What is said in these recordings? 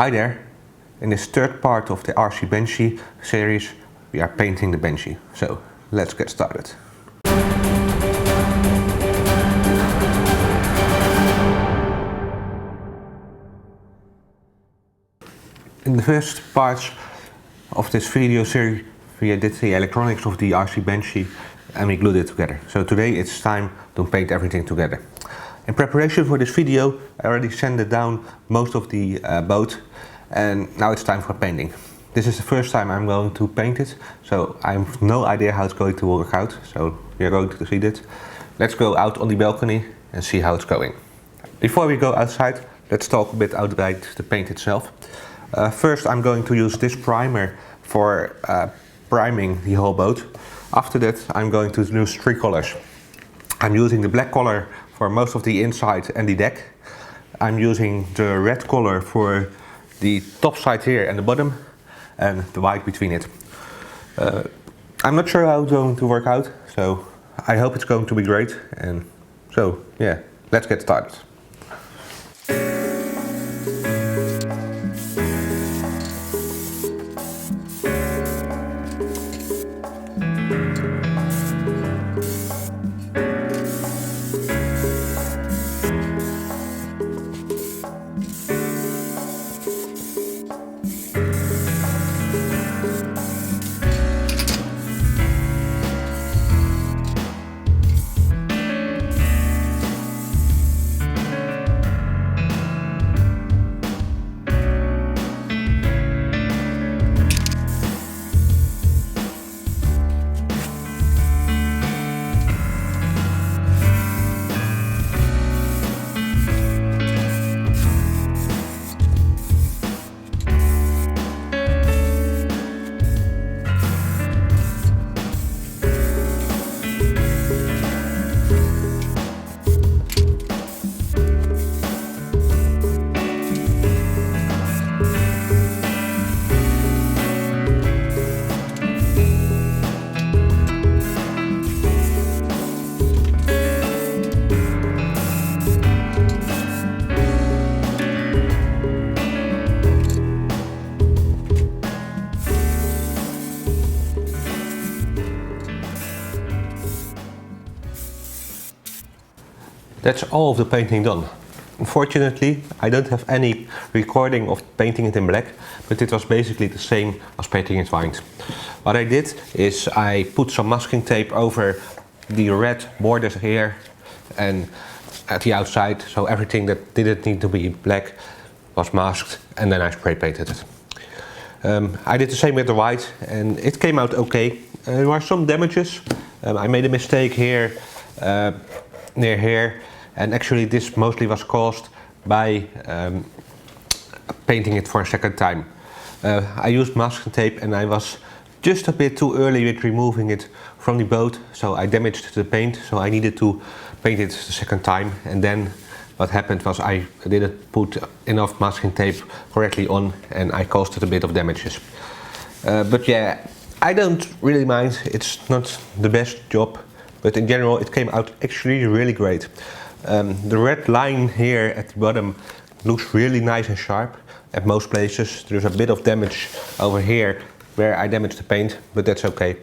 Hi there! In this third part of the RC Benchy series we are painting the Benchy. So let's get started. In the first parts of this video series we did the electronics of the RC Benchy and we glued it together. So today it's time to paint everything together. In preparation for this video I already sanded down most of the boat and now it's time for painting. This is the first time I'm going to paint it, so I have no idea how it's going to work out, so we are going to see it. Let's go out on the balcony and see how it's going. Before we go outside, let's talk a bit about the paint itself. First I'm going to use this primer for priming the whole boat. After that I'm going to use three colors. I'm using the black color for most of the inside and the deck. I'm using the red color for the top side here and the bottom, and the white between it. I'm not sure how it's going to work out, so I hope it's going to be great. And so yeah, let's get started. That's all of the painting done. Unfortunately, I don't have any recording of painting it in black, but it was basically the same as painting it white. What I did is I put some masking tape over the red borders here and at the outside, so everything that didn't need to be black was masked, and then I spray painted it. I did the same with the white and it came out okay. There were some damages. I made a mistake here, near here. And actually this mostly was caused by painting it for a second time. I used masking tape and I was just a bit too early with removing it from the boat, so I damaged the paint, so I needed to paint it the second time. And then what happened was I didn't put enough masking tape correctly on and I caused it a bit of damages. But yeah, I don't really mind, it's not the best job, but in general it came out actually really great. The red line here at the bottom looks really nice and sharp at most places. There's a bit of damage over here where I damaged the paint, but that's okay.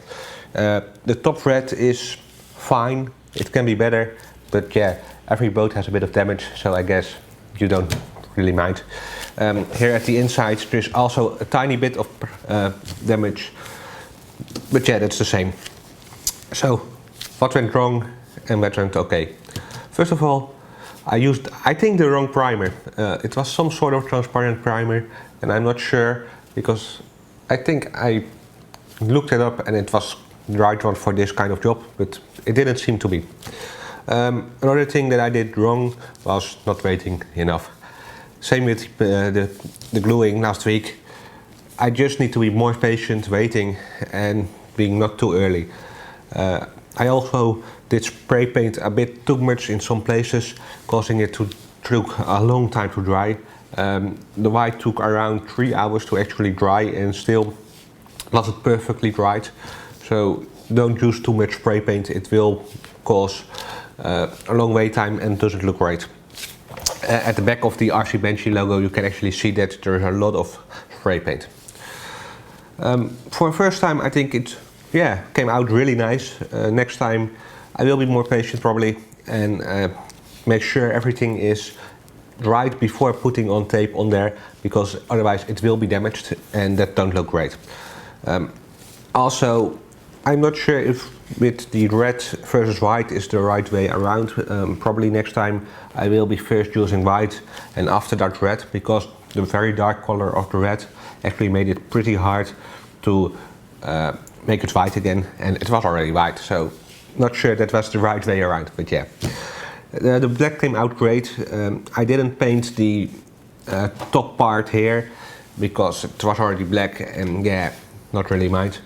The top red is fine, it can be better, but yeah, every boat has a bit of damage, so I guess you don't really mind. Here at the inside there's also a tiny bit of damage, but yeah, that's the same. So what went wrong and what went okay? First of all, I used, I think, the wrong primer. It was some sort of transparent primer and I'm not sure, because I think I looked it up and it was the right one for this kind of job, but it didn't seem to be. Another thing that I did wrong was not waiting enough. Same with the gluing last week. I just need to be more patient waiting and being not too early. I also did spray paint a bit too much in some places, causing it to took a long time to dry. The white took around 3 hours to actually dry and still wasn't perfectly dried. So don't use too much spray paint, it will cause a long wait time and doesn't look right. At the back of the RC Benchy logo you can actually see that there is a lot of spray paint. For the first time I think it came out really nice. Next time I will be more patient probably and make sure everything is right before putting on tape on there, because otherwise it will be damaged and that don't look great. Also, I'm not sure if with the red versus white is the right way around. Probably next time I will be first using white and after that red, because the very dark color of the red actually made it pretty hard to make it white again, and it was already white, so not sure that was the right way around, but yeah. The black came out great. I didn't paint the top part here because it was already black and not really mind.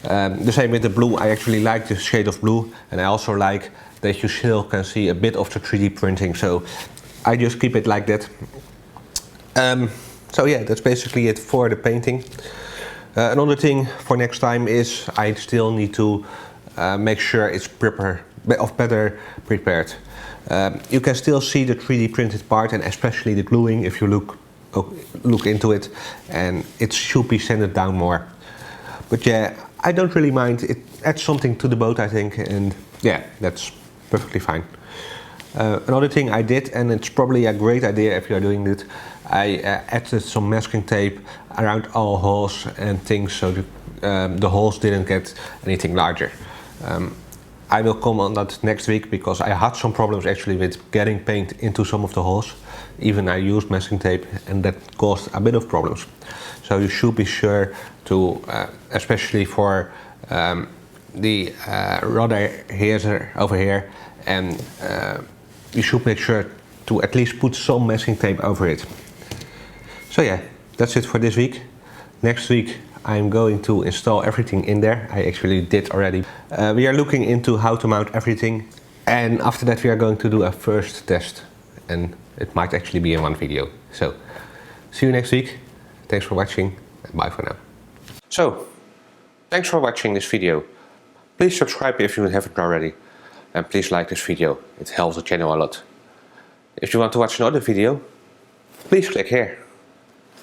The same with the blue. I actually like the shade of blue, and I also like that you still can see a bit of the 3D printing, so I just keep it like that. So yeah, that's basically it for the painting. Another thing for next time is I still need to make sure it's better prepared. You can still see the 3D printed part, and especially the gluing if you look into it, and it should be sanded down more. But yeah, I don't really mind. It adds something to the boat, I think, and yeah, that's perfectly fine. Another thing I did, and it's probably a great idea if you are doing it, I added some masking tape around all holes and things, so the holes didn't get anything larger. I will come on that next week, because I had some problems actually with getting paint into some of the holes. Even I used masking tape and that caused a bit of problems. So you should be sure to, especially for the rudder here over here, and you should make sure to at least put some masking tape over it. So yeah, that's it for this week. Next week I'm going to install everything in there. I actually did already. We are looking into how to mount everything, and after that we are going to do a first test, and it might actually be in one video. So see you next week. Thanks for watching and bye for now. So thanks for watching this video. Please subscribe if you haven't already, and please like this video. It helps the channel a lot. If you want to watch another video, please click here.